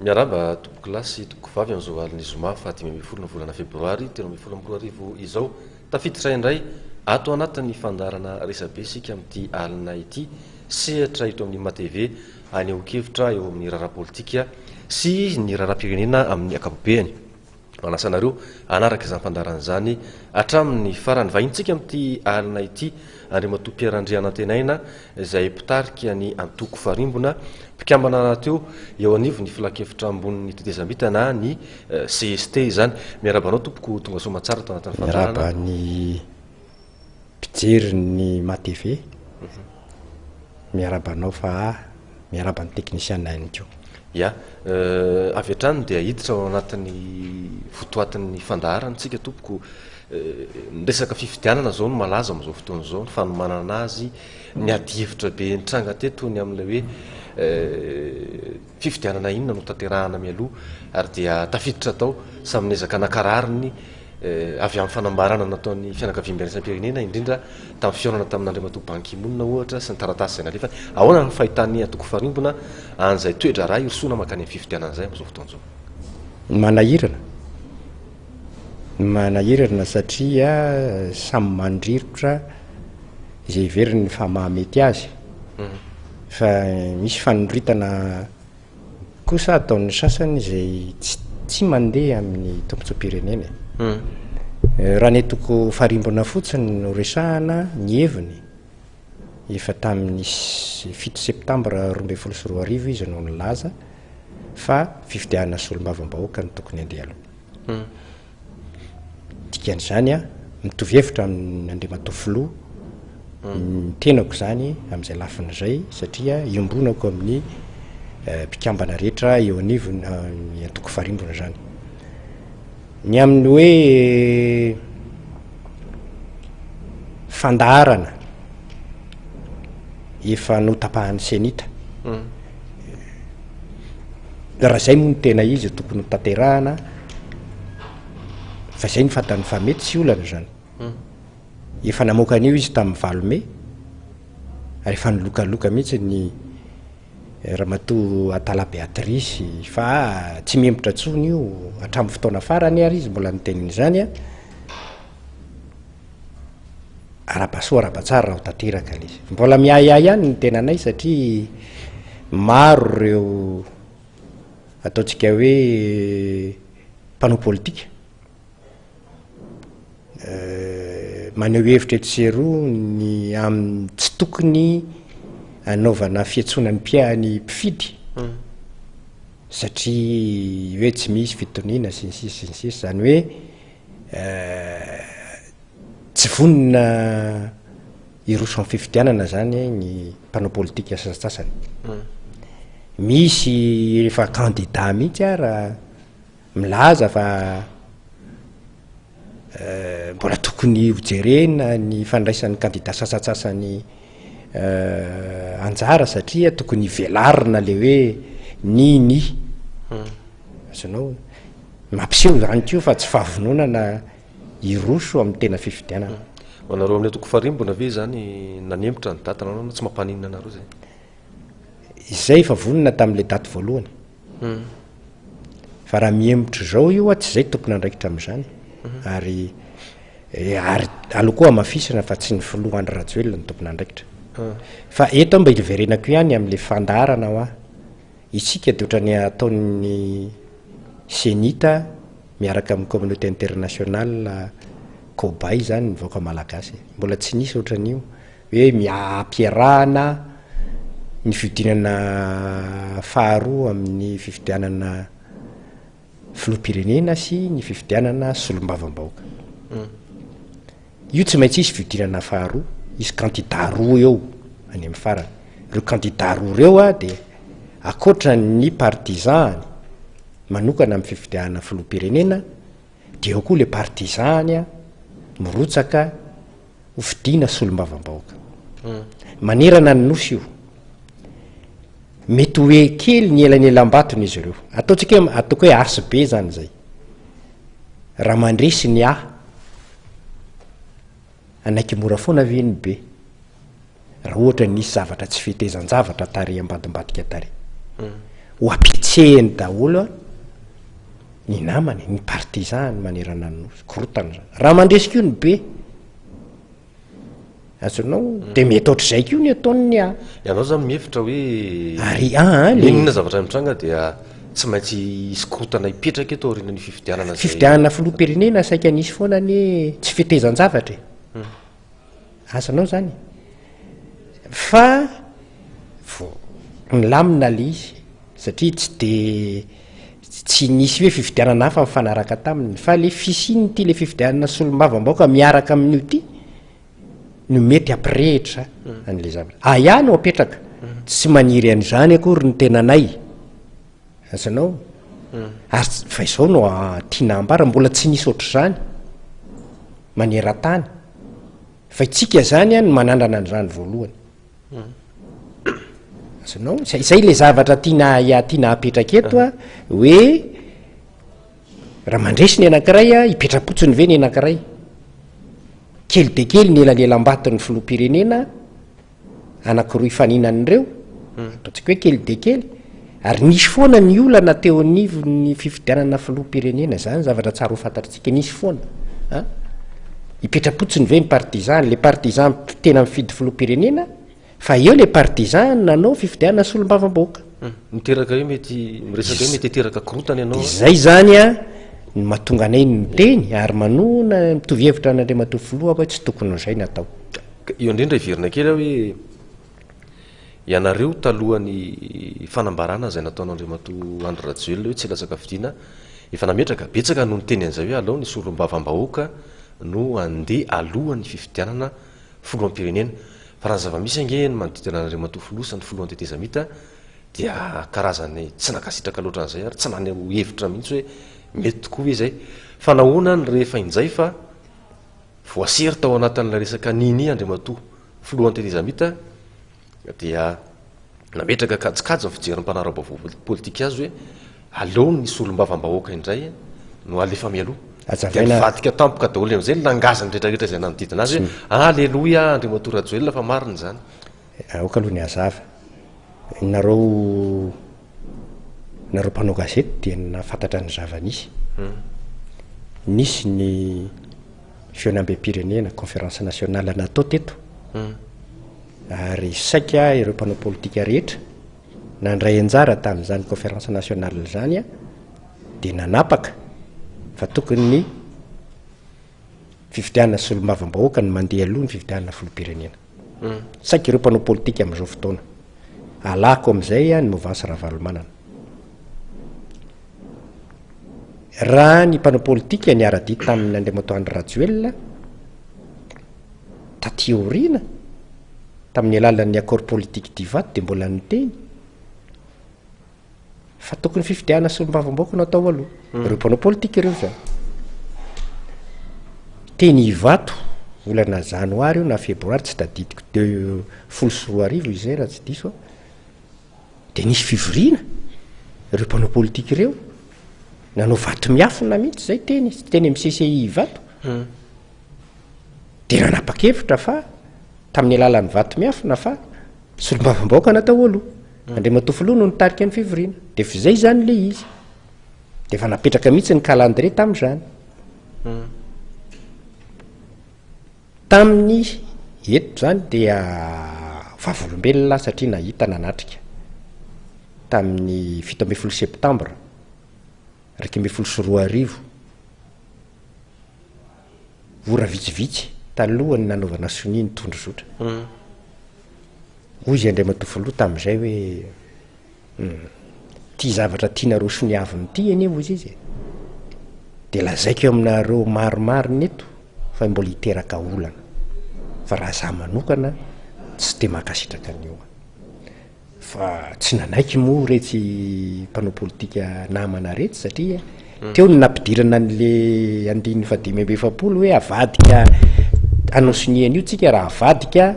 miaraba tompoko lasy toko vavy amin'izao aliny zoma fa 5 volana febroary 2024 izao tafiditra indray ato anatin'ny fandarana resabe sika amin'ity alina ity sehatra ito amin'ny matv anehokevitra eo amin'ny raharaha politika sy ny raharaha-pirenena amin'ny akapobeany manasanareo anaraka izany fandarana izany hatramin'ny farany vahintsika amin'ity alina ity andriamatoam-piarandriana tenaina izay mpitarika ny antoko farimbona mpikambana teo eo anivo ny filakevitra ambon'ny tetezambitana ny CST izany miarabanao tompoko tonga soa matsara tao anatin'ny fandarana miaraba ny mpijery ny matv miarabanao fa miaraba ny teknisiana ihany koa ya avy hatrany dia hiditra ao anatin'ny fotoatin'ny fandaharantsika tompoko ny resaka fifidianana zao no malaza amin'izao fotoana zao ny fanomanana azy ny adihevitra be nitranga teto ny amin'ilay hoe fifidianana inona no tanterahana mialoha ary dia tafiditra tao samynezaka nakarariny avy amin'ny fanambarana nataon'ny fianakaviam-pirenena indrindra tamin'ny fiaonana tamin'andriamatoa Ban Ki-moon ohatra sy ny taratasy izay nalefany ahoana ny fahitany antoko farimbona an'izay toetra raha irosoana makany amin'ny fifidianana izay amin'izao fotoana zao manahirana satria samy mandrirotra izay iveriny fa mahamety azy fa misy fanoritana kosa ataon'ny sasany izay tsy mandeha amin'ny tompontsom-pirenena raha ny toko farimbona fotsiny no resahana ny heviny efa tamin'ny 7 septambra 2024 izy no nilaza fa fifidianana solombavam-bahoaka ny tokony andeha aloha dikan'izany a mitovy hevitra amin'ny andriamatoa Filoha tenako zany amin'izay lafiny izay satria iombonako amin'ny mpikambana rehetra eo anivony ny antoko farimbona zany ny amin'ny hoe fandaharana efa notapahan'ny senita raha zay moa ny tena izy tokony ho tanterahana fa zay ny fantany fa mety sy olana zany efa namoaka an'io izy tamin'ny valome ary efa nilokaloka mihitsy ny ramatoa Atala Beatrice fa tsy membotra tsony io hatramin'ny fotoana farany ary izy mbola niteniny zany a arapasoa arapatsara raha ho tanteraka izy mbola miahiahy ihany ny tenanay satria maro ireo ataontsika hoe mpanao politika maneho hevitra etsy sy eroa ny amin'ny tsy tokony anaovana fiantsonany mpiahany mpifidy satria hoe tsy misy fitoniana sy ny sisy zany hoe tsy vonina iroso amin'ny fifidianana zany ny mpanao politika sasasasany misy efa candidat mihitsy raha milaza fa mbola tokony hojerena ny fandraisan'ny candidat sasasasany anjara satria tokony velarina le hoe niny azanao mampiseho zany keo fa tsy fahavononana iroso amin'ny tena fifidianana anareo amin'ny toko farimbona ve zany nanembotra ny data nanao tsy mampaninina anareo zay izay fa vonona tamin'le daty voalohany fa raha miembotra zao io a tsy zay tompony andraikitra amin'izany ary aloha koa mafisana fa tsy ny Filoha Andry Rajoelina ny tompony andraikitra fa eto mba iliverenako ihany amin'le fandaharana ho isika de ohatrany ataon'ny senita miaraka amin'ny communauté internationale kobay zany nivoaka malagasy mbola tsy nisy ohatran'io hoe miampiarahana ny fifidianana faharoa amin'ny fifidianana filoham-pirenena sy ny fifidianana solombavam-bahoaka io tsy maintsy isy fifidianana faharoa isy candidat roa eo any amin'ny farany ireo candidat roa reo a de akoatra ny partizany manokana amin'ny fifidianana filoham-pirenena de eo koa le partizany a mirotsaka hofidiana solombavam-bahoaka manerana ny nosy io mety hoe kely ny elanyelam-batony izy ireo ataontsika hoe ataoko hoe asy be zany zay raha mandresy ny anaiky mora foana veny be raha ohatra nisy zavatra tsy fitezan-javatra tary ambadimbadika tary ho apitsehany daholo a ny namany ny partizany manerana ny korotana zany raha mandresika io ny be azonao de mety ohatr'izay ko ny ataony ianao zany mihevitra hoe ary inona zavatra mitranga dia tsy maintsy isy korotana hipetraka eto aoriana ny fifidianana filoha-pirenena saika nisy foana ny tsy fitezan-javatra azanao zany fa milamina le izy satria tsy de tsy nisy hoe fifidianana hafa mifanaraka taminy fa le fisiny ty le fifidianana solom-bavambaoka miaraka amin'io ty no mety ampirehitra an'le zavatra ihany o apetraka tsy maniry an'izany akory ny tenanay azanao fa izao no tiana ambara mbola tsy nisy ohatr'izany maneran-tany fa itsika zany a ny manandrana an'izany voalohany azanao zay le zavatra tiana apetraka eto a hoe raha mandresi ny anankiray a hipetra-potsiny ve ny anankiray kely de kely ny elanelam-batin'ny filoha-pirenena anankiroa ifaninan'ireo ataontsika hoe kely de kely ary nisy foana ny olana teo anivo ny fifidianana filoha-pirenena zany zavatra tsara ho fantatritsika nisy foana hipetra-potsiny ve ny partizan le partizan tena mifidy filoha-pirenena fa eo le partizan nanao fifidianana solom-bavamboaka miteraka hoe mety miresaka hoe mety hiteraka korotana ianao izay zany a ny mahatonga anay ny teny ary manona mitovy hevitra n'andriamatoa filoha hoe tsy tokony n'izay natao io indrindra hiverina kely hoe ianareo talohan'ny fanambarana zay nataon'andriamatoa Andry Rajoelina hoe tsy lasaka fidiana efa nametraka betsaka no ny teny an'izay hoe alao ny solom-bavambahoaka no andeha alohan'ny fifidianana filoham-pirenena fa raha zava-misy ange ny manodidina n'andriamatoa filoha sy ny filohan'ny tetezamita dia karazany tsy nakasitraka loatra an'izay ary tsy nany hevitra mihitsy hoe mety tokoa hoe zay fa nahoana ny rehefa injay fa voasery tao anatin'la resaka niny andriamatoa filohan'ny tetezamita dia nametraka kajikajy ny fijery ny mpanara-baovao politika azy hoe aleo ny solom-bavambahoaka indray no alefa mialoha dia vadika tampoka daholo am'izay langazany rehetrarehetra zay nanodidina azy hoe aleloia andriamatoa Rajoelina fa mariny zany aoka aloha ny azava nareo mpanao gazety dia nafantatra ny zava-nisy nisy ny fionam-be-pirenena conférence nationale natao teto ary saika ireo mpanao politika rehetra nandray anjara tamin'izany conférence nationale zany a dia nanapaka fa tokony ny fifidianana solom-bavambahoaka ny mandeha aloha ny fifidianana filoha-pirenena saika ireo mpanao politika amin'izao fotoana alako amin'izay a ny mouvance Ravalomanana raha ny mpanao politika ny ara-dia tamin'ny andriamatoa Andry Rajoelina taty aoriana tamin'ny alalan'ny accord politique divato dia mbola niteny fa tokony fifidianana solom-bavambahoaka no atao aloha ireo mpanao politika ireo zany teny ivato volana janoary io na febroary tsy tadidiko 2014 izay raha tsy diso dia nisy fivoriana ireo mpanao politika ireo nanao vato miafina mihitsy zay teny tsy teny amin'ny CCI vato dia nanapa-kevitra fa tamin'ny alalan'ny vato miafina fa solom-bavambahoaka natao aloha andriamatoa filoha no nitarika ny fivoriana dia fa zay zany le izy dia fa napetraka mihitsy ny calendrier tamin'izany tamin'ny eto zany dia vavolombelona satria nahita nanatrika tamin'ny 17 septambra 2014 vora vitsivitsy talohany nanaovana soni ny tondro zotra hoy izy andriamatoa filoha tamin'izay hoe ty zavatra tianareo soniaviny ty anevo izy izy dia lazaiko aminareo maromariny eto fa mbola hiteraka olana fa raha za manokana tsy de makasitraka an'io fa tsy nanaiky moa retsy mpanao politika namana retsy satria teo ny nampidirana n'le andiny fa 570 hoe avadika anao sonian'io tsika raha avadika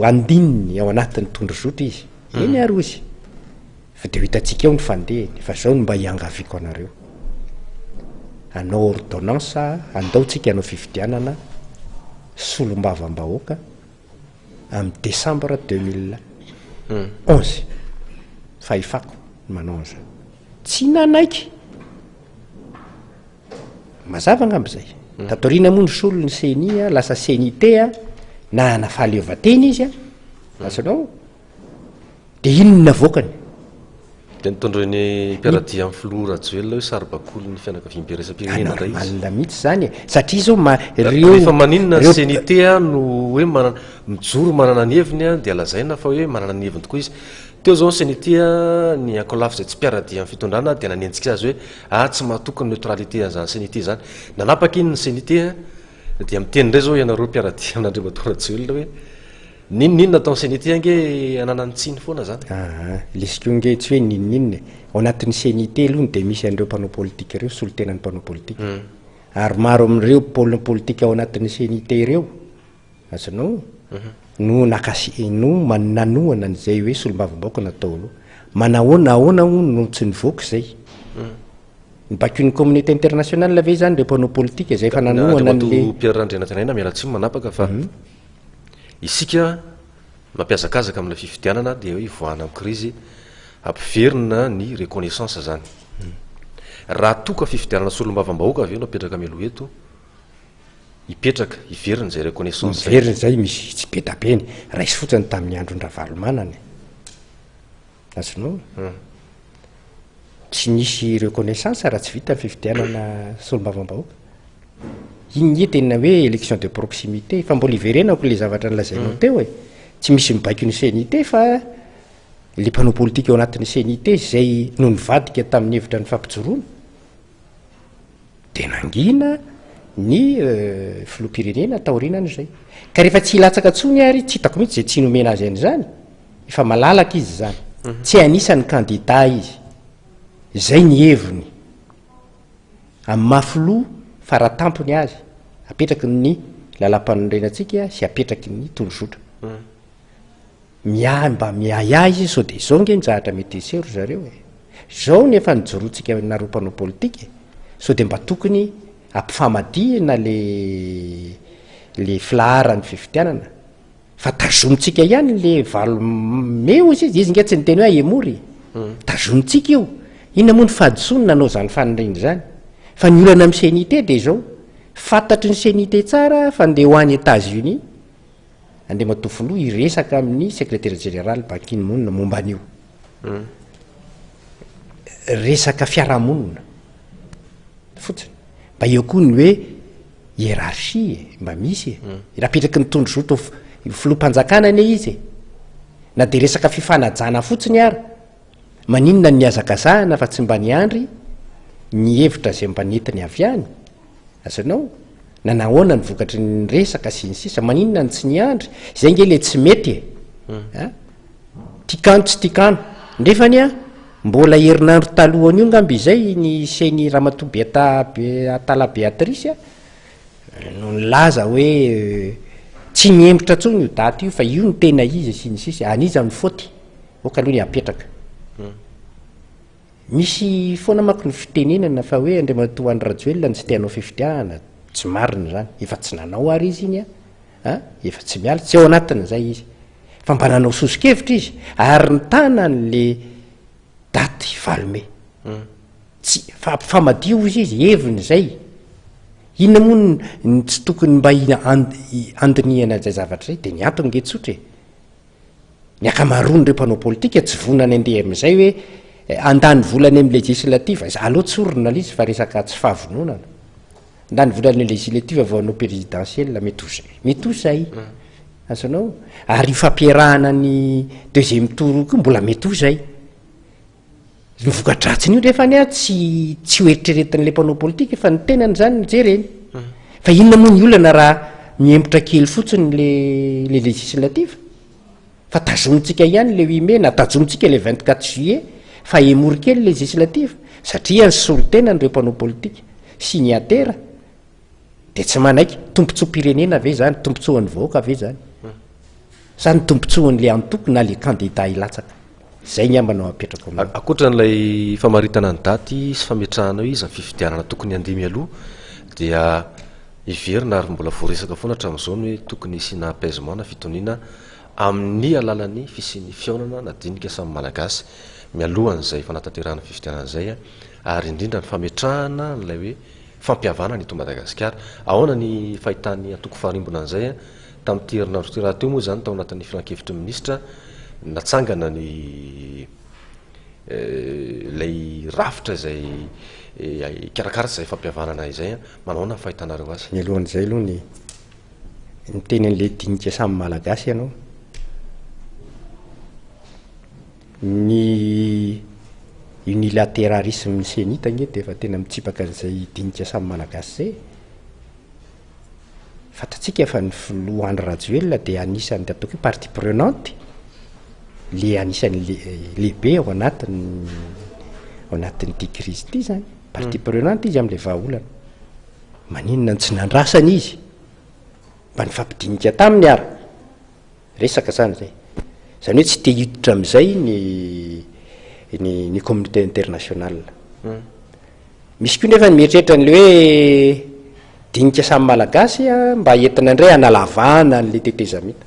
andininy ao anatin'ny tondro zotra izy eny ary izy fa de ho hitantsika eo ny fandehany fa zao no mba hiangaviako anareo anao ordonnance andaotsika anao fifidianana solom-bavambahoaka amin'ny décembre 2011 fa ifako manao an'izay tsy nanaiky mazava angambizay tatorina moa ny solo ny senia lasa senité na nafahaleovatena izy asanao de inona voakany de nitondrony mpiaradia amin'ny filora joelona hoe saribakolo ny fianakaviam-piresapirenena ndray izymalina mihitsy zany satria zao rehefa maninona ny senité no hoe mijoro manana ny heviny a de alazaina fa hoe manana ny heviny tokoa izy teo zao ny senité ny akolafy zay tsy mpiaradia amin'ny fitondrana de nanentsika azy hoe tsy mahatoka ny neutralité zany senité zany nanapaka iny ny senité de miteny ndray zao ianareo mpiaradia amin'andriamatora joelona hoe ninninona atao senité nge anana ny tsiny foana zany lesiko nge tsy hoe ninninna ao anatin'ny senité aloha de misy an'ireo mpanao politika ireo solotenany mpanao politika ary maro amin'ireo pôle politika ao anatin'ny senité ireo azanao no no nanoana n'izay hoe solombavambaoka natao aloha manahoana ahoana o no tsy nivoaka zay ny bakiny communauté internationale ave zany reo mpanao politika zay fa nanoana n'le mpiararandrenatenaina miaratsy manapaka fa isika mampiazakazaka amina fifidianana de hoe ivoahana amin'ny krizy ampiverina ny reconnaissance zany raha toka fifidianana solombavambahoaka aveo no apetraka amiloha eto ipetraka iverina zay reconnaissance iverina zay misy tsy be dabeny raisy fotsiny tamin'ny andron-dravalomanany azonao tsy nisy reconnaissance raha tsy vita ny fifidianana solombavambahoaka iny e tena hoe élection de proximité fa mbola iverenako le zavatra nylazainao teo tsy misy mibaiky ny senité fa le mpanao politika ao anatin'ny senité zay no nivadika tamin'ny hevitra ny fampijoroana de nangina ny filoha-pirenena taorinany zay ka rehefa tsy hilatsaka tsony ary tsy hitako mihitsy zay tsy nomena azy an'izany efa malalaka izy zany tsy anisan'ny candidat izy zay ny heviny amin'ny mafiloha faratampony azy apetraky ny lalam-panorenantsika sy apetraky ny tolozotra mba miaya izy sao de zao nge njahatra mety sery zareo zao nefa nijoroantsika nareo mpanao politika sao de mba tokony ampifamadihana le filahara ny fifidianana fa tazonitsika ihany le valo meo izy nge tsy niteny hoe aemory tazonitsika io inona moa ny fahadisony nanao zany faniriny zany fa ny olana amin'ny senité de zao fantatry ny senité tsara fa ndeha ho any États-Unis andeha matofoloha iresaka amin'ny secrétaire général Ban Ki-moon momba an'io resaka fiarahamonina fotsiny mba eo koa ny hoe hiérarchie mba misy raha petraky ny tondro zoto filoha-mpanjakana ane izy na de resaka fifanajana fotsiny ara maninona ny azakazahana fa tsy mba niandry ny hevitra zay mba nentiny avy any azanao na nahoana ny vokatry ny resaka sy ny sisa maninona ny tsy niandry zay nge le tsy mety tikano tsy tikano ndrefany mbola herinandro talohany io ngamby izay ny seny ramatoabe atala Béatrice no nilaza hoe tsy miembotra tsony io daty io fa io ny tena izy sy ny sisa aniza ny faoty oka aloha ny apetraka misy foana mako ny fitenenana fa hoe Andriamatoa Andry Rajoelina ny tsy tianao fifidianana tsy marina zany efa tsy nanao ary izy iny efa tsy miala tsy ao anatin'izay izy fa mba nanao sosikevitra izy ary ny tanan'le daty valome tsy famadio izy heviny zay inona moa ny tsy tokony mba andinihana zay zavatra zay de ny antony nge tsotra ny akamaroany reo mpanao politika tsy vonany andeha am'izay hoe andany volany amin'ny législative aloha tsorona l izy fa resaka tsy fahavononana andany volany législative vao anao présidentielle mety zay azanao ary ifampiarahana ny deuxième tour koa mbola mety ho zay nyvokadratsiny io rehefa ny tsy hoeritreretin'le mpanao politika fa ny tenany zany nijereny fa inona moa ny olana raha miembotra kely fotsiny le législative fa tazonitsika ihany le 8 mai na tazonitsika le 24 juillet fa emory kely législative satria ny solotenany reo mpanao politika signataire de tsy manaiky tompontsoa-pirenena ave zany tompontsoan'ny vahoaka ave zany sa ny tompontsoan'le antoko na le candidat ilatsaka zay ny ambanao apetrako akoatra n'lay famaritana ny daty sy fametrahanao izy ny fifidianana tokony andemy aloha dia iverina ary mbola voaresaka foana hatramin'izao ny hoe tokony isina apaisement na fitoniana amin'ny alalan'ny fisian'ny fiaonana na dinika samy malagasy mialohan'izay fanatanterahana fifidianan'izay ary indrindra ny fametrahana n'ilay hoe fampiavana ny eto Madagasikara. Ahoana ny fahitany antoko faharimbona an'izay tamin'ity herinandro ty raha teo moa zany tao anatin'ny filan-kevitry ministra natsangana ny lay rafitra izay karakaratsy izay fampiavanana izay manaona fahitanareo azy. Mialohan'izay aloha ny teny an'le dinika samy malagasy ianao ny unilatéralisme senita gne dia efa tena mitsipaka an'izay dinika samy malagasy zay. Fatatsika fa ny filoha Andry Rajoelina dia anisan'ny ataoko hoe partie prenante le anisan'ny lehibe ao anatin'ity crise ity zany. Partie prenante izy amin'le vahaolana. Maninona ny tsy nandrasana izy mba nifampidinika taminy ary resaka zany zay. Zany hoe tsy te hiditra amin'izay ny communauté internationale. Misy koa nefa ny mieritreritra n'le hoe dinika samy malagasy mba entina indray analavana n'le tetezamita.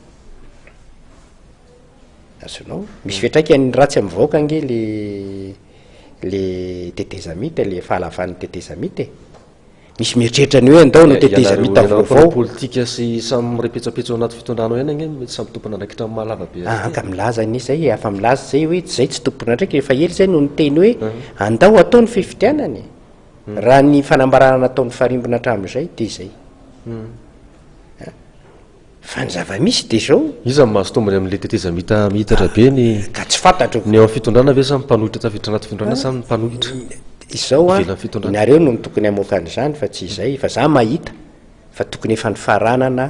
Azonao misy fetraikany ratsy amin'ny vahoaka ange le tetezamita, le fahalavan'ny tetezamita. Misy mieritreritra ny hoe andao no tetezamita vaovao politika sy samy repetsapetsa ao anaty fitondrano ihany ange mety samy tompona andraikitra amin'ny mahalava be azy. Ka milaza izay afa milaza zay hoe zay tsy tompona ndraiky efa ely zay no ny teny hoe andao ataony fifidianany. Raha ny fanambarana nataon'ny faharimbona hatramin'izay dia izay. Fa ny zava-misy dia zao iza ny mahasotombony amin'le tetezamita mihitatra be ny ka tsy fantatro ny ao amin'ny fitondrana ve samy mpanohitra tafiditra anaty fitondrana samy mpanohitra izao nareo no tokony hamoakan'izany fa tsy izay fa za mahita fa tokony efa nifaranana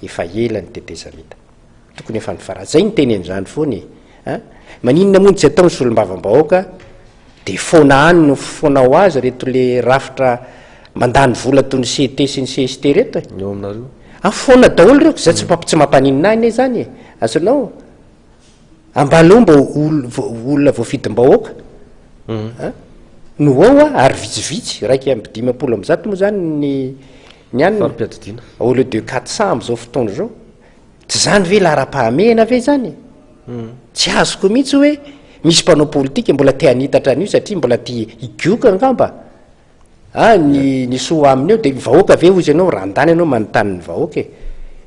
efa ela ny tetezamita tokony efa nifarana zay ny teny an'izany foany maninona moa tsy ataony solombavam-bahoaka dia foana any no foana ho azy reto le rafitra mandany vola toy ny CT sy ny CST reto eo aminareo foana daholo reo zay tsy mampaninina any zany azonao ambaleo mba olona voafidim-bahoaka no ao ary vitsivitsy raiky amby 500 moa zany ny farim-piadidiana au lieu de 400 am'izao fotoana zao tsy zany ve lara-pahamehana ve zany tsy azoko mihitsy hoe misy mpanao politika mbola tia hanitatra an'io satria mbola tia igioka angamba ny soa aminy eo dia vahoaka ve ozy ianao randany ianao manontany ny vahoaka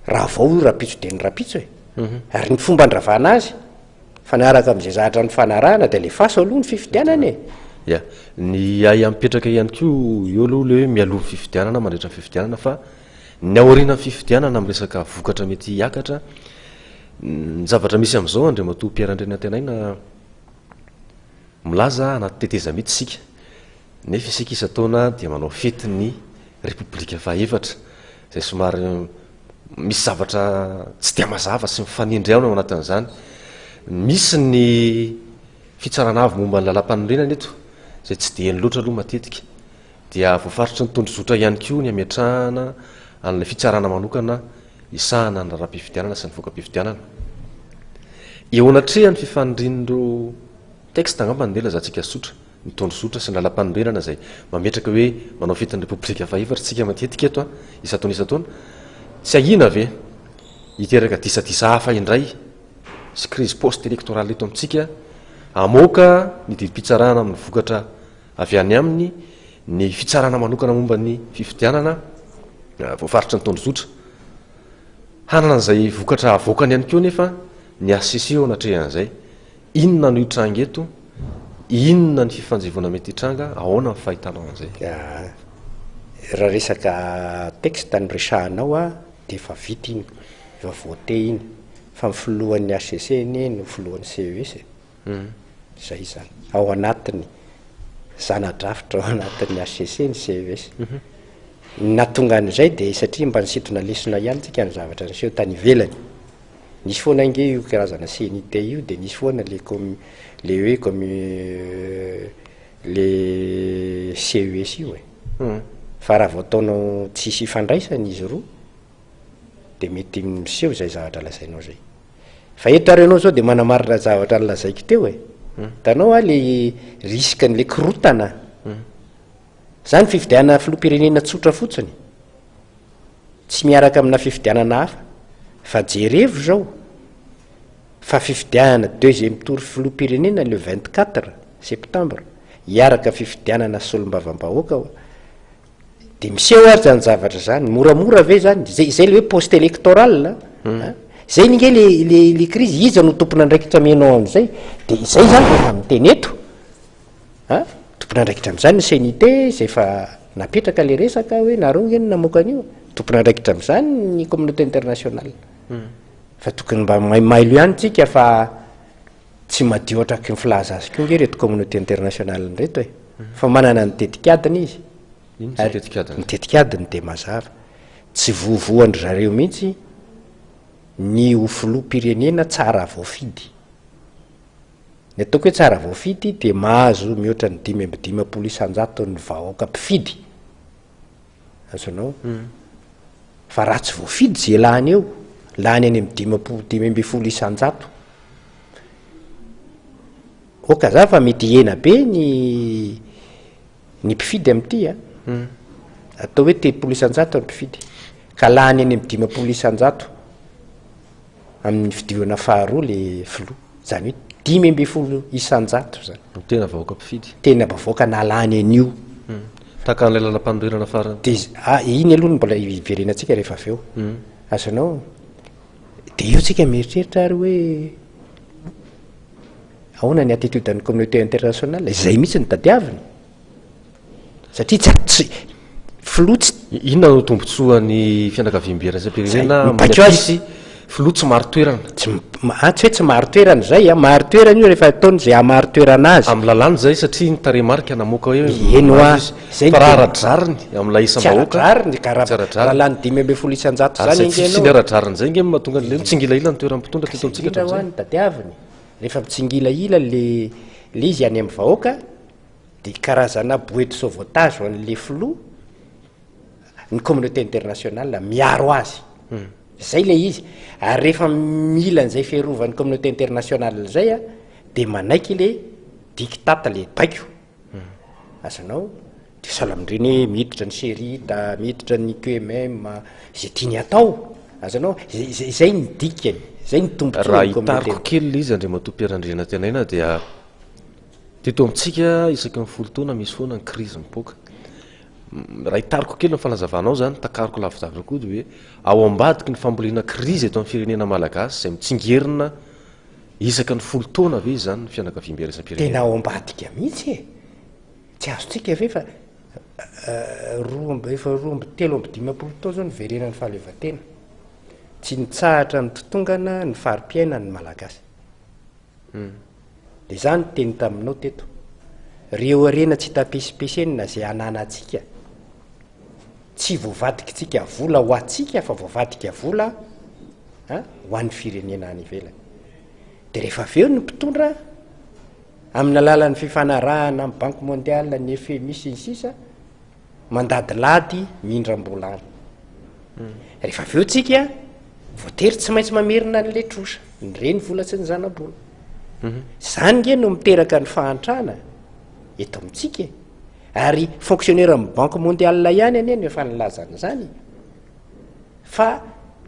raha vao io rapitso dia ny rapitso ary ny fomba andravana azy fanaraka amin'izay zahatra ny fanarahana dia le faso aloha ny fifidianany ya ny ay mipetraka ihany koa eo aloha le hoe mialoha ny fifidianana mandritra ny fifidianana fa ny aoriana ny fifidianana amin'ny resaka vokatra mety hiakatra ny zavatra misy amin'izao Andriamatoa Pierre Andrianantenaina milaza anaty tetezamita isika nefa isika isan-taona dia manao fety ny repoblika fahaefatra izay somary misy zavatra tsy dia mazava sy mifanindry ao ao anatin'izany. Misy ny fitsarana avy momba ny lalam-panorenana eto izay tsy dia ny loatra aloha matetika dia voafaritra ny tondrozotra ihany koa ny ametrahana an'ilay fitsarana manokana isahana ny raram-pifidianana sy ny voka-pifidianana. Eo anatrehany fifandrin'ireo texte angamba ndela zantsika sotra ny tondrozotra sy ny lalam-panorenana izay mametraka hoe manao fetin'ny repoblika fahaefatra tsika matetika eto isan-taona isan-taona tsy ahina ve hiteraka disadisa hafa indray sy crise post-électorale eto amintsika amoaka ny didim-pitsarana amin'ny vokatra avy any aminy ny fitsarana manokana momba ny fifidianana voafaritra ny tondrozotra hanana an'izay vokatra avoakany ihany koa nefa ny ACC eo anatrehan'izay inona no hitranga eto inona ny fifanjivona mety hitranga ahoana ny fahitanao an'izay raha resaka texte ny resahanao dia efa vita iny efa voate iny fa mifilohan'ny ACC ny no filohan'ny CES zay zany ao anatiny zana-drafitra ao anatin'ny ACC ny CES natonga an'izay dia satria mba nisitona lesona ihany tsika ny zavatra niseho tany ivelany nisy foana nge io karazana CNIT io dia nisy foana le hoe comme le CES io fa raha vao ataonao tsisy ifandraisany izy roa dia mety miseho zay zavatra lazainao zay fa eto ary ianao zao dia manamarina zavatra lazaiko teo tanao le risque n'le korotana zany fifidiana filoha-pirenena tsotra fotsiny tsy miaraka amina fifidianana hafa fa jerevo zao fa fifidianana deuxième tour filoam-pirenena le 24 septembre hiaraka fifidianana solombavam-bahoaka de miseho ary zany zavatra zany moramora ve zany zay le hoe poste électoral zay ninge le crise izy no tompona andraikitra menao am'izay de izay zany efa miteny eto tompona andraikitra am'izany ny CNT zay fa napetraka le resaka hoe nareo eny namoaka an'io tompona andraikitra am'izany ny communauté internationale fa tokony mba mailo ihany tsika fa tsy madio atraky ny filaza ko nge reto communauté internationale reto fa manana ny tetikadiny izy mitetikadiny de mazava tsy vovoandry zareo mihitsy ny ho filoam-pirenena tsara voafidy ny ataoko hoe tsara voafidy de mahazo mihoatra ny 5 isan-jato ny vahoaka mpifidy azonao fa raha tsy voafidy zay lany eo lany any amin'ny 5 isan-jato oka za fa mety ena be ny mpifidy am'ty atao hoe 3 isan-jato ny mpifidy ka lany any amin'ny 5 isan-jato amin'ny fidiovana faharoa le filoa zany hoe 5 isan-jato zany tena vahoaka mpifidy tena bavoaka nalany an'io takan'lay lalam-pandroerana farany de iny aloha mbola iverenatsika rehefa avy eo azonao de io tsika mieritreritra ary hoe ahoana ny attitude ny communauté internationale zay mihitsy ny tadiaviny satria tsy filotsy inona no tombontsoan'ny fianakaviam-berana isam-pirenena bakisy filoa tsy maro toerana tsy hoe tsy maro toerana zay maro toerana io rehefa ataony zay amaro toerana azy amin'ny lalàny zay satria ny taremarika namoaka hoe eno zay fa raha aradrariny amin'ilay isam-bahoaka aradrariny raha lany 5 isan-jato zany sy ny aradrariny zay nge mahatonga le mitsingilaila ny toeram-pitondra teto amitsika hoany tadiaviny rehefa mitsingilaila le izy any amin'ny vahoaka de karazana bouée de sauvetage an'le filoa ny communauté internationale miaro azy zay le izy ary rehefa mila n'izay fiarovan'ny communauté internationale zay de manaiky le dictate le baiko azanao de salamindreny miditra ny serita miditra ny QMM zay tiany atao azanao zay ny dikany zay ny raha hitariko kely le izy andre matompiarandrena tenaina dia teto amitsika isaky ny folo taona misy foana ny crise mipoaka raha hitariko kely ny fanazavanao zany takariko lavidavitra koa de hoe ao ambadiky ny fambolena crise eto amin'ny firenena malagasy zay mitsingerina isaky ny folo taona ve zany ny fianakaviam-be isam-pirenena tena ao ambadika mihitsy tsy azotsika ve fa efa 3 tao zao ny verenany fahaleovatena tsy nitsahatra ny totongana ny fari-piaina ny malagasy de zany teny taminao teto reo arena tsy tapisipesena zay ananatsika tsy voavadiky tsika vola ho atsika fa voavadika vola ho an'ny firenena any ivelany de rehefa aveo ny mpitondra amin'ny alalan'ny fifanarahana amin'ny banque mondiale ny FMI sy ny sisa mandadilady mindram-bolany rehefa aveo tsika voatery tsy maintsy mamerina n'le trosa ny reny vola tsy ny zanabola zany nge no miteraka ny fahantrana eto amitsika ary fonctionnaire amin'ny banque mondiale ihany any efa nilazana zany fa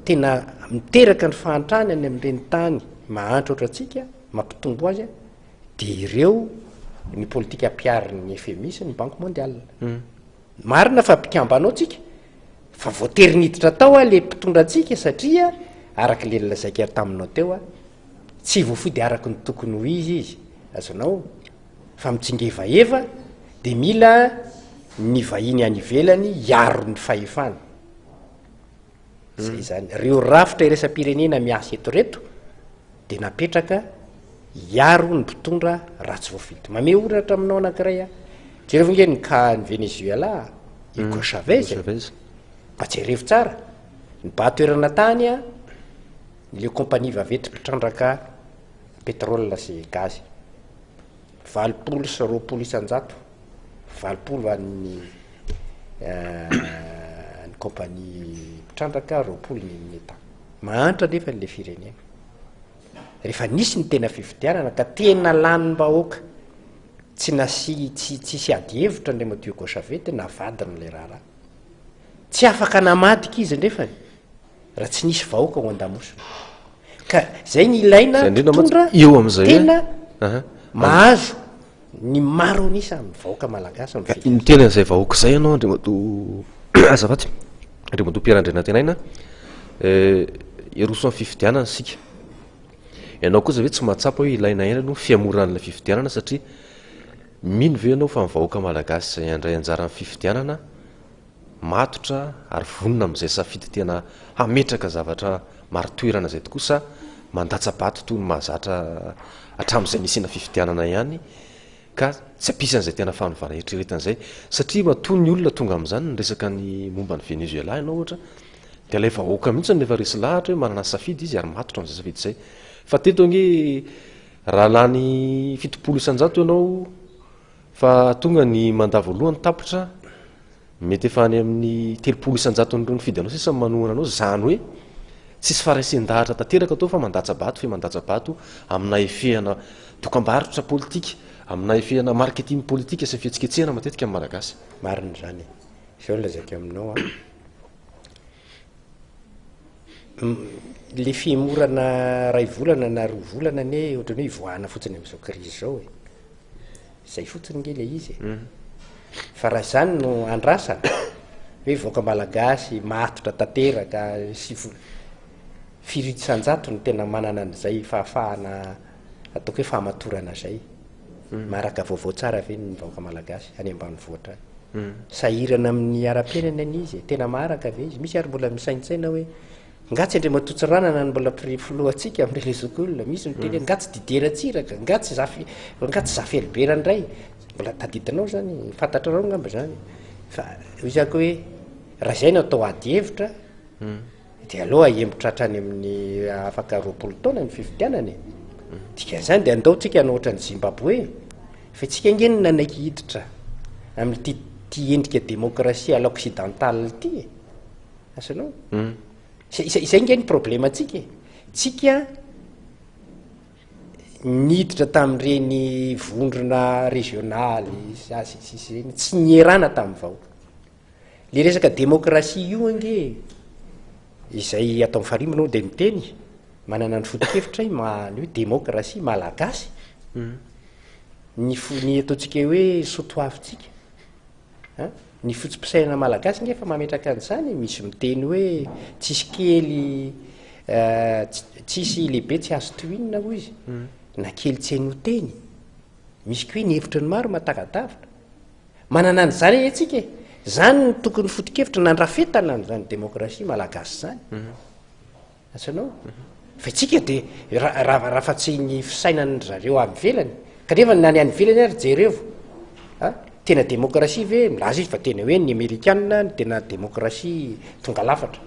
tena miteraka ny fahantrana any amin'ireny tany mahantra oatra atsika mampitombo azy de ireo ny politika ampiariny FMI sy ny banque mondiale marina fa mpikambanao tsika fa voatery niditra tao le mpitondra atsika satria araky le lazaika taminao teo tsy voafody araky ny tokony ho izy azonao fa mitsingevaeva de mila ny vahiny any ivelany iaro ny fahefana zay zany reo rafitra iresa-pirenena miasa eto reto de napetraka iaro ny mpitondra ratsy voafidy mame oratra aminao anankiray jereo nge ny ka ny Venezuela Hugo Chavez mba tsy revo tsara ny bahatoerana tany le compagnie vaventy mpitrandraka pétrole sy gazy 20 sy 20 isan-jato 20 an'ny compagnie mpitrandraka 20 ny eta mahantra nefa le firenena rehefa nisy ny tena fifidianana ka tena lanym-bahoaka tsy sy ady hevitra ndray madio Hugo Chavez navadiny le raha tsy afaka namadika izy ndrefany raha tsy nisy vahoaka ao an-damosina ka zay ny ilaina tondra eo am'izay tena mahazo ny maro nisa amin'ny vahoaka malagasy ny tena n'izay vahoaka izay ianao andrimato azafaty andrimato mpiarandrena tenaina eroso ny fifidianana sika ianao koa za hoe tsy mahatsapa hoe ilaina ena no fiamoran'la fifidianana satria mino ve ianao fa mivahoaka malagasy zay andray anjara amin'ny fifidianana matotra ary vonina amin'izay safidy tena hametraka zavatra marotoerana zay tokosa mandatsa-bato toy ny mahazatra hatramin'izay nisina fifidianana ihany ka tsy ampisan'izay tena fanovana eritreretan'izay satria matoy ny olona tonga amin'izany ny resaka ny momba ny venezuela ianao ohatra de lay vahoaka mihitsy nefa resy lahatra hoe manana safidy izy ary matotra amin'izay safidy izay fa teto nge raha lany fitopolo isanjato ianao fa tonga ny mandavoalohany tapotra mety efa any amin'ny telopolo isanjato nyrony fidy anao sisa manohana anao zany hoe tsisy faraisen-dahatra tanteraka atao fa mandatsa-bato fe mandatsa-bato amina efehana dokam-barotra politika amina efehana marketing politika sy fihetsiketsehana matetika amin'ny malagasy marina zany zao lazaka aminao le fimorana ray volana na roa volana ne ohatrany hoe ivoahana fotsiny am'izao krizy zao e zay fotsiny nge le izy fa raha zany no andrasana hoe voaka malagasy matotra tanteraka sy firisanjato no tena manana an'izay fahafahana ataoko hoe fahamatorana zay maraka vaovao tsara ve ny vahoaka malagasy any ambany voatra sahirana amin'ny ara-piainana any izy tena maraka ve izy misy ary mbola misaintsaina hoe ngatsy andre matotsi ranana ny mbola prifoloatsika am're lezokolona misy nyteny ngatsy dideratsiraka ngatsy zafeloberandray mbola tadidinao zany fantatrarao ngamba zany fa izako hoe raha zay no atao ady hevitra de aloha ahembotra hatrany amin'ny afaka roapolo taona ny fifidianany dika zany de andaotsika no ohatran'ny Zimbabwe fa tsika ngeny nanaiky hiditra amin'ny ty endrika démocratie à l'occidentale ty asanao izay nge ny problème atsika tsika niditra tamin'ireny vondrona régionaly sasisisireny tsy nierana tamin'ny vao le resaka démocratie io ange izay atao mifarimo anao de miteny manana ny foto-kevitra ny hoe démocratie malagasy ny ataontsika hoe sotoavitsika ny fotsim-pisainana malagasy nge fa mametraka an'izany misy miteny hoe tsisy kely tsisy lehibe tsy azo toinina hoy izy na kely tsy haino teny misy ko hoe ny hevitra ny maro mataka-davitra manana an'izany atsika zany ny tokony foto-kevitra nandrafetana n'izany démocratie malagasy zany asanao fa tsika de raha fa tsy ny fisainany zareo amin'ny velany kanefa nany any velany ary jereo tena démocratie ve milaza izy fa tena hoe ny amerikanina ny tena démocratie tonga lafatra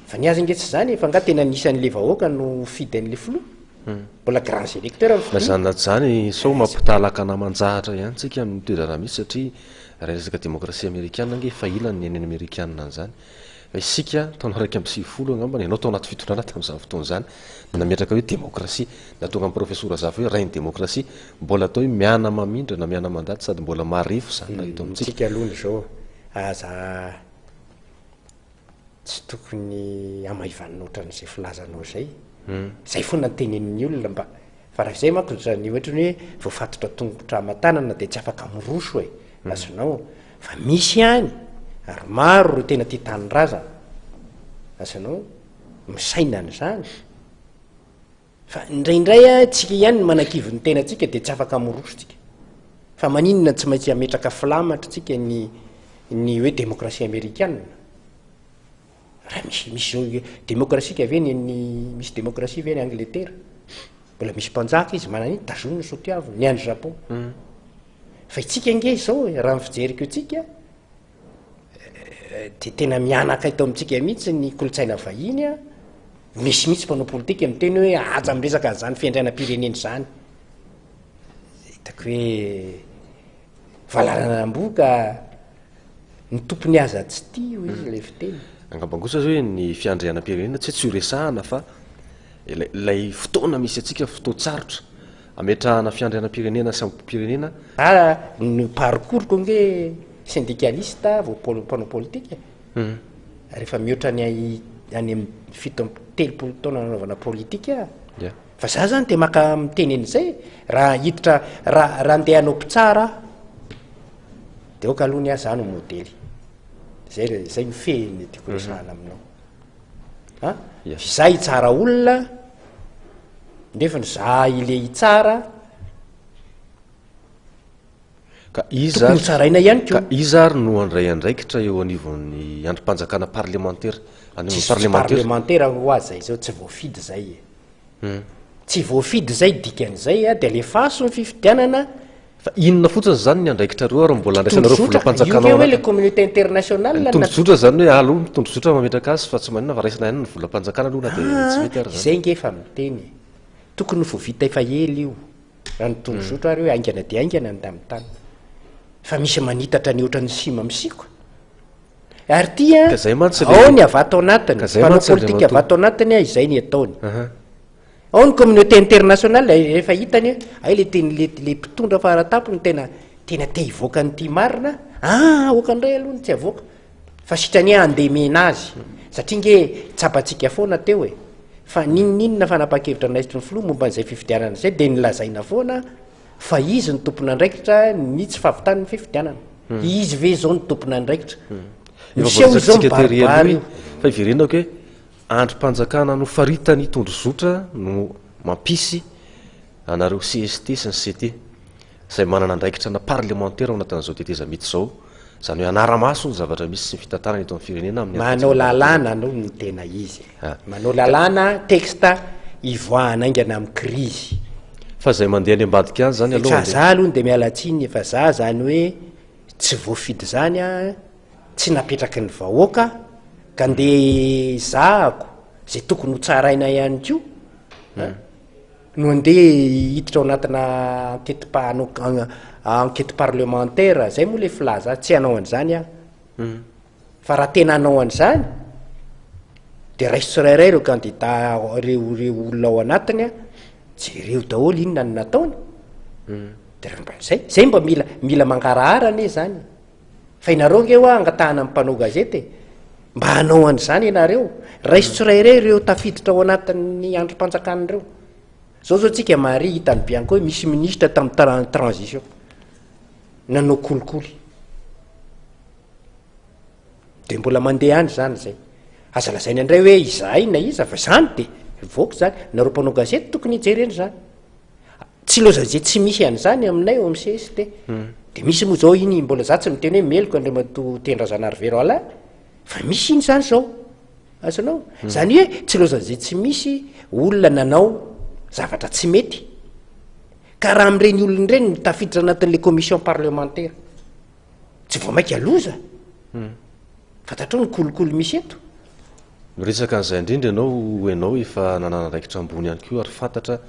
fa ny azy nge tsy zany fa nga tena nisan'le vahoaka no fidy an'le filoa mbola grands électeurs mazanat zany sao mampitalaka namanjahatra ihany tsika amin'ny toerana misy satria raha resaka démocratie américaine nge fa ilany ny aneny amerikanina an'izany fa isika taona raiky amby sivifolo angambany ianao tao anaty fitondrana tamin'izany fotoana zany nametraka hoe démocratie natonga amin'ny professeur zava hoe rainy démocratie mbola atao hoe miana mamindra na miana mandaty sady mbola marefo zany na ito amitsika alohany zao aza tsy tokony amaivanina ohatran'izay filazanao zay zay foana ntenen'ny olona mba fa raha zay manko zany ohatrany hoe voafatotra tongotra matanana de tsy afaka miroso e asanao fa misy any ary maro ro tena ty tanyrazana asanao misainany zany fa indraindray a tsika ihany ny manakivy ny tena tsika de tsy afaka mirosotsika fa maninona tsy maintsy ametraka filamatra tsika ny hoe démocratie américaine raha misy zao démocratie ka ve misy démocratie ve ny Angleterre mbola misy mpanjaka izy manan'iny tazoniny sotiaviny ny andro Japon fa itsika nge zao raha ny fijeriko tsika de tena mianaka ito amitsika mihitsy ny kolotsaina vahiny a misy mihitsy mpanao politika miteny hoe aja miresaka zany fiandrana-pireneny zany hitako hoe valarana amboka ny tompony aza tsy ty ho izy le fiteny angambangosa zao hoe ny fiandrianam-pirenena tsy tsy horesahana fa lay fotoana misy atsika fotoatsarotra ametrahana fiandrianam-pirenena sy ampirenena ny parcours ko nge syndicaliste mpanao politika rehefa mihoatra ny any amin'ny fito telopolo taona nanaovana politika fa za zany de maka mitenen'izay raha hiditra raha andeha hanao mpitsara de oka aloha ny aza no modely zay mifehny tiako resahana aminao a za hitsara olona nefa ny za ile hitsara ka tokony tsaraina ihany ko iza ary no andray andraikitra eo anivon'ny androm-panjakana parlementaire parlementaire ho azy zay zao tsy voafidy zay tsy voafidy zay dikan'izay a de lefaso ny fifidianana fa inona fotsiny zany ny andraikitra reo ary mbola andraisanareo volam-panjakana hoe le communauté internationale tondrozotra zany hoe alo tondrozotra mametraka azy fa tsy manina fa raisina ihany ny volam-panjakana aloha na de tsy mety ary zay ngefa miteny tokony ho vita efa ely io raha ny tondrozotra ary hoe aingana de aingana ny tamin'ny tany fa misy manitatra ny oatra ny sima misiko ary tia ao ny avato anatiny fanao politika avato anatiny a izay ny ataony ao ny communauté internationale efa hitany ay le teny le mpitondra faharatapo ny tena te hivoaka ny ty marina okan'ray aloha ny tsy avoaka fa sitrany andemena azy satria nge tsapatsika foana teo e fa ninoninona fanapa-kevitra naisitry ny filoha momba n'izay fifidianana zay de nilazaina foana fa izy ny tompona andraikitra ny tsy fahavitany ny fifidianana izy ve zao ny tompona andraikitra miseho zao mibaribary fa iverenako hoe androm-panjakana no faritany tondrozotra no mampisy anareo CST sy ny CT zay manana andraikitra na parlementaire ao anatin'izao teteza mity zao zany hoe anaramaso ny zavatra misy sy ny fitantarana eto amin'ny firenena amin'ny manao lalàna no ny tena izy manao lalàna texte ivoahana aingana amin'ny crise fa zay mandeha any ambadika any zany aloha za aloha de mialatsiny fa za zany hoe tsy voafidy zany a tsy napetraky ny vahoaka ka andeha zahako zay tokony ho tsaraina ihany ko no andeha hiditra ao anatina enquête parlementaire zay moa le filaza tsy hanao an'izany a fa raha tena hanao an'izany de raiso tsirairay reo candidat reo olona ao anatiny a jereo daholo inona ny nataony de zay mba mila mangarahara ane zany fa inareo nge hoa angatahana amin'ny mpanao gazety mba hanao an'izany ianareo raiso tsirairay reo tafiditra ao anatin'ny androm-panjakanareo zao tsika mari hitany bianko hoe misy ministre tamin'ny transition nanao kolikoly de mbola mandeha any zany zay aza lazainy andray hoe iza ina iza fa zany de voaka zany nareo mpanao gazety tokony hijereny zany tsy loza zay tsy misy an'izany aminay eo amin'ny CST de misy moa zao iny mbola za tsy miteny hoe meloko andriamato tendra zanarivero ala fa misy iny zany zao azanao zany hoe tsy loza zay tsy misy olona nanao zavatra tsy mety ka raha am'ireny olona ireny mitafiditra anatin'le commission parlementaire tsy vo mainka aloza fantatrao ny kolikoly misy eto miresaka an'izay indrindra ianao efa nanana andraikitra ambony ihany ko ary fantatra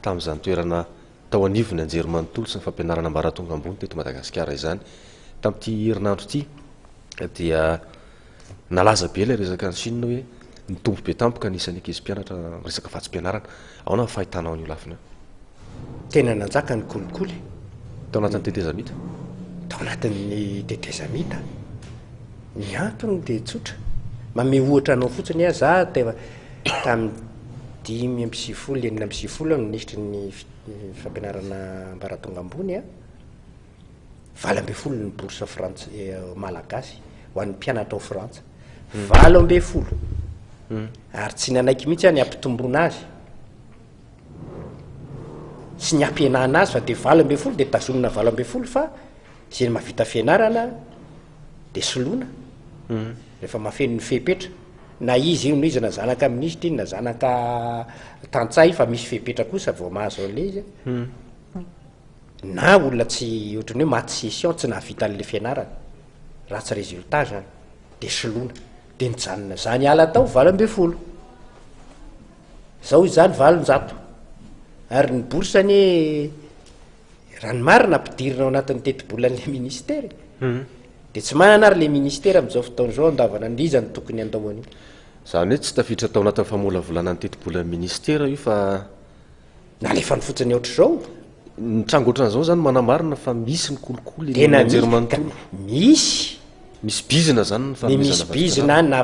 tamin'izany toerana tao anivony anjery manontolo sy ny fampianarana ambaratonga ambony teto Madagasikara izany tamin'ity herinandro ity dia nalaza be ilay resaka ny sinina hoe nitombo be tampoka nisan'ny ankizy mpianatra resaka vatsim-pianarana aona fahitanao an'io lafina tena nanjaka ny kolikoly tao anatin'ny tetezamita tao anatin'ny tetezamita ny antony de tsotra mame ohatra anao fotsiny a za tamin'ny 5 enina amby 10 no nisitry ny fampianarana ambaratonga ambony a 20 ny bourse frantsa malagasy ho an'ny mpianatra ao frantsa 20 ary tsy nanaiky mihitsy any ampitomboana azy sy ny ampianana azy fa de 20 de tazomina 20 fa zay ny mahavita fianarana de soloana rehefa mafeny ny fepetra na izy io no izy na zanaka ministra iny na zanaka tantsay fa misy fepetra kosa vao mahazo an'le izy na olona tsy ohatrany hoe maty session tsy nahavita an'le fianarana ratsy résultat zany de soloana de nijanona zany ala tao 20 zao izany 20 ary ny borsany raha ny marina ampidirina ao anatin'ny tetibolan'le ministère de tsy manana ary le ministère am'izao fotaon'izao andavana ndiza ny tokony andahoany zany hoe tsy tafiditra tao anatin'ny famolavolana ny tetibola ministère io fa nalefa ny fotsiny ohatr'izao nitrango ohatran'izao zany manamarina fa misy ny kolikoly tena misy misy bizina zany ny misy bizina na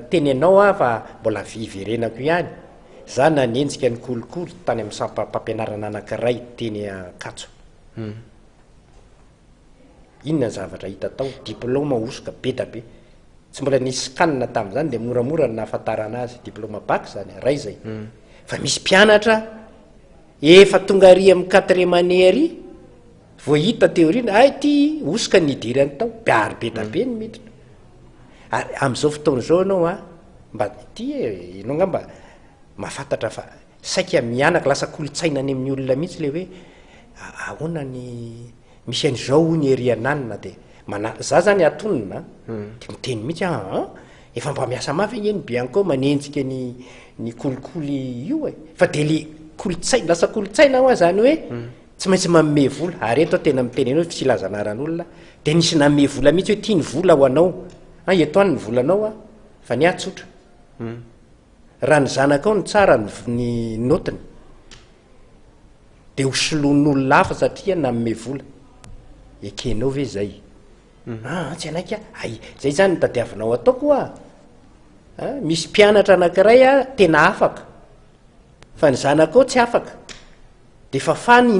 teny anao a fa mbola viverenako ihany za nanenjika ny kolokolo tany amin'ny sampampianarana anankiray teny Akatso. Inona ny zavatra hita tao diplôma osoka be da be tsy mbola nisy kanina tamin'izany de moramora nahafantarana azy diplôma bac zany ray zay fa misy mpianatra efa tonga ary amin'ny 4e année ary vo hita teorina ay ty osoka nidirany tao piary be da be ny miditra ary am'izao fotoana zao anao mba ty inao ngamba mahafantatra fa saika mianaka lasa kolotsaina any amin'ny olona mihitsy le hoe ahoana ny misy an'izao ny eriananina de za zany atonina de miteny mihitsy efa mba miasa mafy eny bianco manenjika ny kolikoly io fa de le kolotsaina lasa kolotsaina hoa zany hoe tsy maintsy manome vola ary eto tena miteny anao tsy lazanaran'olona de nisy nanome vola mihitsy hoe tia ny vola ho anao eto any ny volanao fa ny atsotra raha ny zanakao ny tsara ny notiny de hosoloan'olona hafa satria nanome vola ekenao ve zay tsy anaika zay zany nitadiavinao ataoko misy mpianatra anankiray tena afaka fa ny zanakao tsy afaka de fa fany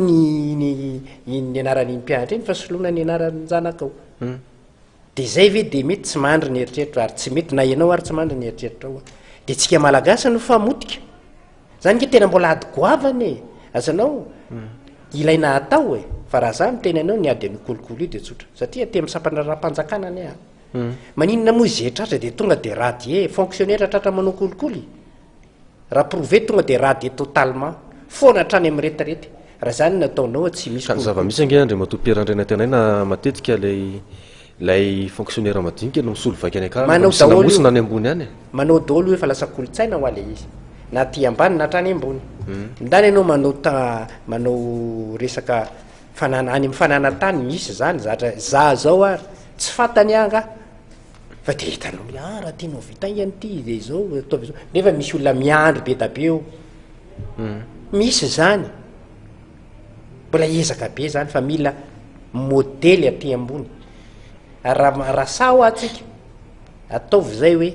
ny anaran'iny mpianatra iny fa soloana ny anaran'ny zanakao de zay ve de mety tsy mandry ny eritreritra ary tsy mety na ianao ary tsy mandry ny eritreritra ao de tsika malagasy no famotika zany ke tena mbola ady goavany azanao ilaina atao fa raha za miteny anao ny ady amin'ny kolokolo io de tsotra satria te misapana raha-mpanjakana any maninona moa zay tratra de tonga de radie fonctionnaire tratra manao kolikoly raha prouvé tonga de radie totalement foana hatrany amin'ny retirety raha zany nataonao tsy misy zava-misy ange andre matoperandrena tenaina matetika lay fonctionnaire madinika no misolo vaky any akaramosina any ambony any manao daholo hoe fa lasa kolotsaina ho ale izy na ty ambany na hatrany ambony ndany ianao manao resaka any amin'ny fananantany misy zany zatra za zao ary tsy fantany anga fa de hitanao raha tianao vita ihany ty de zao ataovy zao nefa misy olona miandry be da be eo misy zany mbola ezaka be zany fa mila modely aty ambony raha sao atsika ataovy zay hoe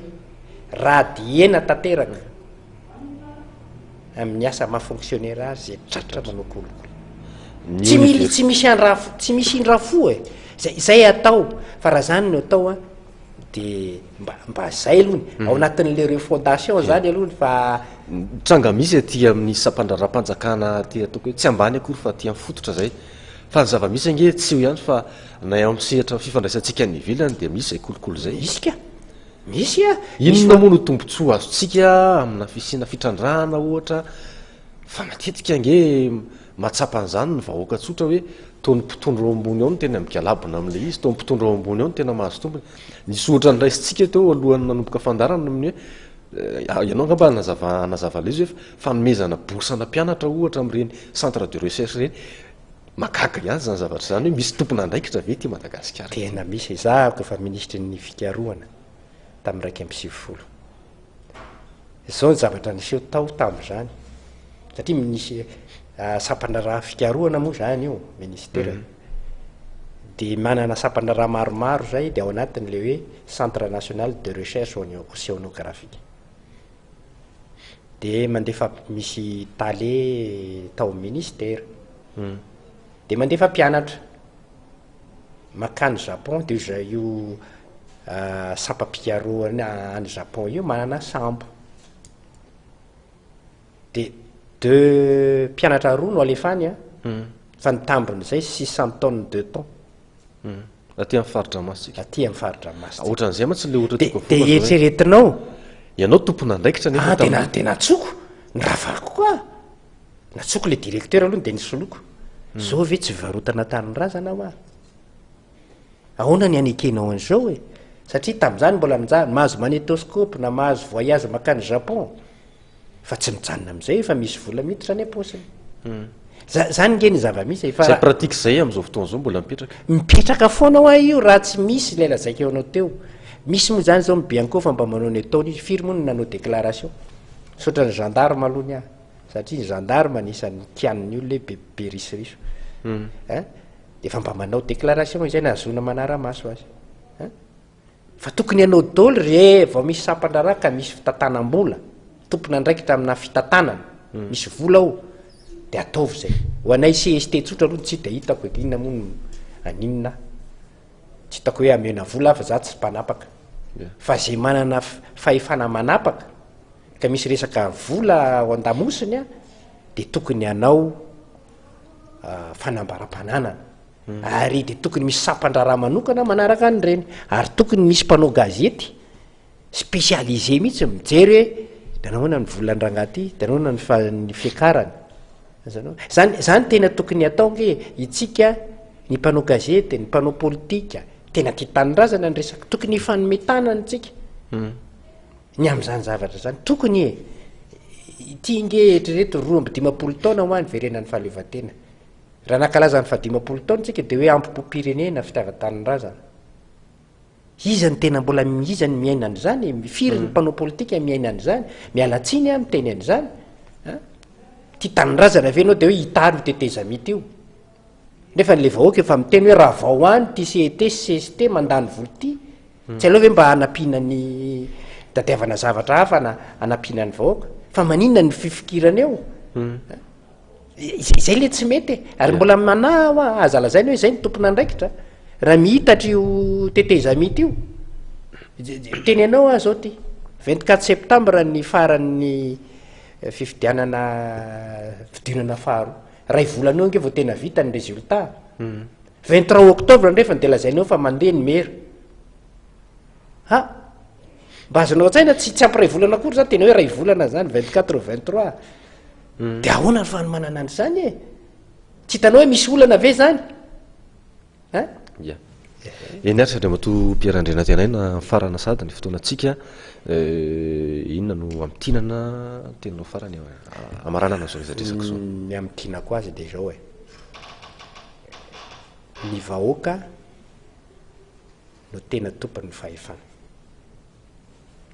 raha diena tanteraka amin'ny asa mahafonctionnaire azy zay tratra manao kolokolo tsy misy indraha fo zay atao fa raha zany no atao de mba zay alohany ao anatin'le refondation zany alohany fa tranga misy aty amin'ny sampandra-ra-mpanjakana ty ataoko hoe tsy ambany akory fa ty am'fototra zay fa ny zava-misy ange tsy ho ihany fa na eo am'sehatra fifandraisantsika ny ivelany de misy zay kolokolo zay isika misy inona moa no tombontsoa azotsika amina fisina fitrandrahana ohatra fa matetika ange matsapan'izany ny vahoaka tsotra hoe tony mpitondro ao ambony ao no tena mikalabona am'le izy to mpitondro ao ambony ao no tena mahazo tompony nisy ohatra niraisitsika teo alohan'ny nanomboka fandarana amin'ny hoe ianao ngamba nazava le izy hoe fanomezana borsana mpianatra ohatra am'ireny centre de recherche reny makaka ihany zany zavatra zany hoe misy tompona andraikitra ve ty Madagasikara tena misy za koefa ministry ny fikarohana tamin'ny 1 zao ny zavatra niseho tao tam'zany satria misy sapana raha fikarohana moa zany io ministera de manana sapana raha maromaro zay de ao anatin'le hoe centre national de recherche océanographique de mandefa misy tale tao ministère de mandefa mpianatra makany Japon de io sampam-pikarohana any Japon io manana sambo de deux mpianatra roa no alefany fa nitambony zay 600 tonnes de thon aty amin'ny faritra masika aty amin'ny faritra masika ohatran'izay ma tsy le ohatra de eritreretinao ianao tompona andraikitra nefa de natsoko nravako koa natsoko le directeur aloha de nisoloko zao ve tsy varotana taninrazana ahoana ny anekenao an'izao satria tam'zany mbola mahazo magnétoscope na mahazo voyage makany Japon fa tsy mijanona am'izay fa misy vola miditra any aposiny zany nge ny zava-misy fa pratique zay am'izao fotoana zao mbola mipetraka foana io raha tsy misy lela zaika eonao teo misy moa zany zao mibianko fa mba manao ny ataony izy firy moa no nanao déclaration sotra ny gendarme alohany satria ny gendarme anisan'ny tian'ny olona hoe be risoriso de fa mba manao déclaration izay na azona manara-maso azy fa tokony ianao daoly revao misy sampandrara ka misy fitantanam-bola tompona ndraikitra amina fitantanana misy vola ao de ataovy zay ho anay CST tsotra aloha tsy de hitako inona moa aninona tsy hitako hoe amena vola fa za tsy mpanapaka fa zay manana fahefana manapaka ka misy resaka vola ao an-damosiny a de tokony ianao fanambaram-pananana ary de tokony misy sampandrara manokana manaraka an'ireny ary tokony misy mpanao gazety spécialisé mihitsy mijery hoe danahoana ny volan-drangahty danahoana ny fiakarany zany tena tokony atao nge itsika ny mpanao gazety ny mpanao politika tena tia tanindrazana ny resaka tokony ifanometana nytsika ny am'izany zavatra zany tokony tia nge eritrereto 2 taona ho any verenany fahaleovantena raha nankalaza ny 10 taona tsika de hoe ampom-pirenena fitiava-tanindrazana izany tena mbola izany miaina an'izany firy ny mpanao politika miaina an'izany mialatsiny a miteny an'izany tia tanindrazana avenao de hoe hitary hoteteza mity io nefa nle vahoaka efa miteny hoe raha vao any ty CST mandany voly ty tsy aleo ve mba hanapinany tadiavana zavatra hafa hanapinany vahoaka fa maninona ny fifikirana eo zay le tsy mety ary mbola manao azalazainy hoe zay ny tompona andraikitra raha mihitatra io teteza mity io teny anao a zao ty 24 septembre ny faran'ny fidinana faharo ray volana eo nge vao tena vita ny résultat 23 octobre ndrefa de lazainao fa mandeha ny mera mba azonao tsaina tsy ampiray volana akory zany tena hoe ray volana zany 24 23 de ahoana ny fanomanana any zany e tsy hitanao hoe misy olana ve zany eny ary sadra mato mpiarandrena tenaina farana sady ny fotoanatsika inona no amitinana tenanao farany amaranana zao rezatresaka zao ny amitinako azy de zao ny vahoaka no tena tompony ny fahefana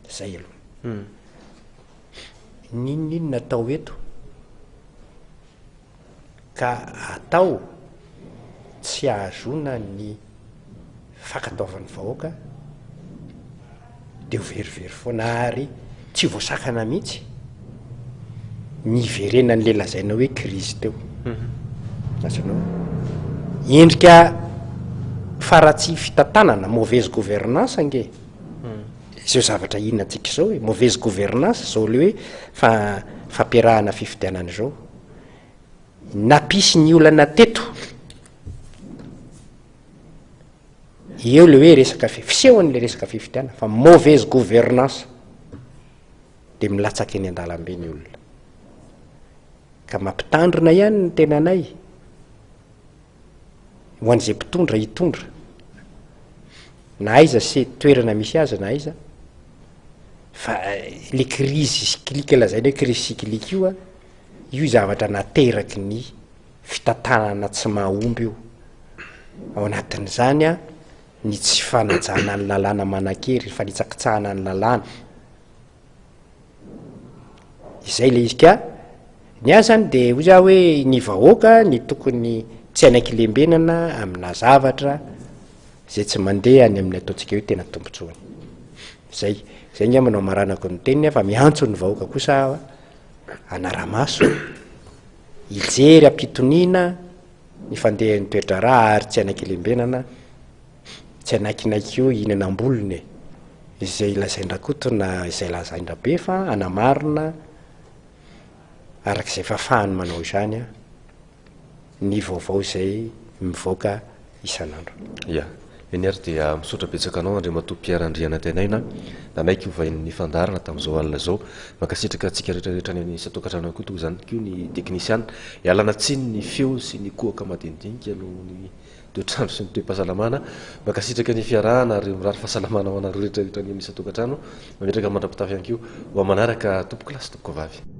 zay aloha ninonino natao eto ka atao tsy ahazona ny fakataovan'ny vahoaka de ho verivery foana ary tsy voasakana mihitsy ny verenany le lazaina hoe crise teo azonao endrika faratsy fitantanana mauvaise gouvernance nge zao zavatra inona antsika zao hoe mauvaise gouvernance zao le hoe fampiarahana fifidianana zao napisy ny olana teto eo le hoe resaka fisehoan'le resaka fifidiana fa mauvaise gouvernance de milatsaka eny an-dalambe ny olona ka mampitandrina ihany ny tenanay ho an'izay mpitondra hitondra na aiza se toerana misy azy na aiza fa le crise cyclique lazaina hoe crise cyclique io io zavatra nateraky ny fitantanana tsy mahomby io ao anatin'izany ny tsy fanajana ny lalàna manan-kery fa nitsakitsahana ny lalàna izay le izy ka ny azany de ho za hoe ny vahoaka ny tokony tsy anaiky-lembenana amina zavatra zay tsy mandeha any amin'ny ataontsika hoe tena tombotsoany zay nga manao maranako ny teniny fa miantso ny vahoaka kosa anaramaso ijery ampitoniana ny fandehan'ny toetra raha ary tsy anaiky-lembenana tsy anaikinaiky io ihinanam-bolony izay lazaindrakotona izay lazaindrabe fa anamarina arak'izay fafahany manao izany ny vaovao zay mivoaka isan'andro eny ary dia misotra betsaka anao andre mato mpiarandriana tenaina da naiky hovain'ny fandarana tam'izao alina zao makasitraka atsika rehetrarehetra ny isatokantrano koa toy zany keo ny teknisiana ialana tsiny ny feo sy ny kohaka madinidinika no ny toetrandro sy ny toe-pahasalamana makasitraka ny fiarahana ary mirary fahasalamana ho anareo rehetrarehetra ny isatokantrano mametraka mandrapitafy any keo ho manaraka tompoky lasy tompoka vavy